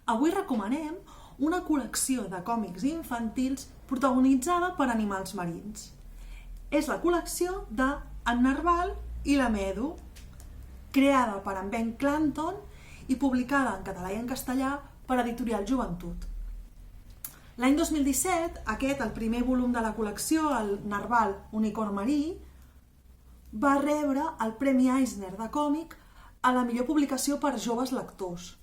Avui recomanem una col·lecció de còmics infantils protagonitzada per animals marins. És la col·lecció de En Narval i la Medu, creada per en Ben Clanton i publicada en català i en castellà per Editorial Joventut. L'any 2017, el primer volum de la col·lecció, el Narval Unicorn Marí, va rebre el Premi Eisner de còmic a la millor publicació per joves lectors.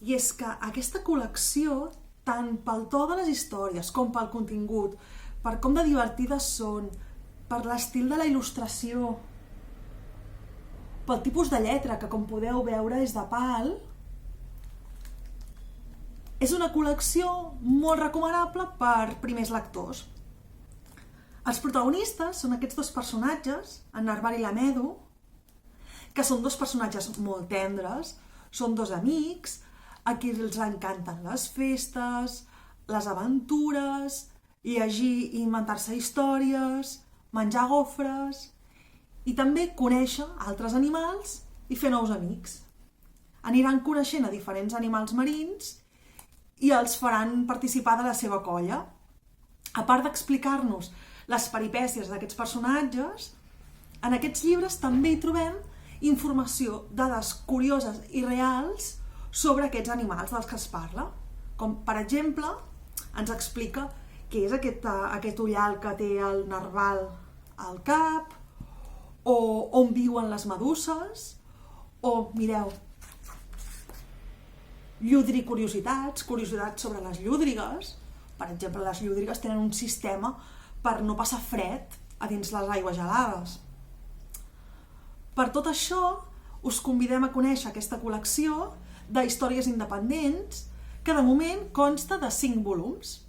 I és que aquesta col·lecció, tant pel to de les històries com pel contingut, per com de divertides són, per l'estil de la il·lustració, pel tipus de lletra, que com podeu veure és de pal, és una col·lecció molt recomanable per primers lectors. Els protagonistes són aquests dos personatges, en Narval i la Medu, que són dos personatges molt tendres, són dos amics, a qui els encanten les festes, les aventures, llegir i inventar-se històries, menjar gofres i també conèixer altres animals i fer nous amics. Aniran coneixent a diferents animals marins i els faran participar de la seva colla. A part d'explicar-nos les peripècies d'aquests personatges, en aquests llibres també hi trobem informació, dades curioses i reals sobre aquests animals dels que es parla. Com, per exemple, ens explica què és aquest ullal que té el narval al cap, o on viuen les meduses, o, mireu, curiositats sobre les llúdrigues. Per exemple, les llúdrigues tenen un sistema per no passar fred a dins les aigües gelades. Per tot això, us convidem a conèixer aquesta col·lecció d'històries independents que de moment consta de 5 volums.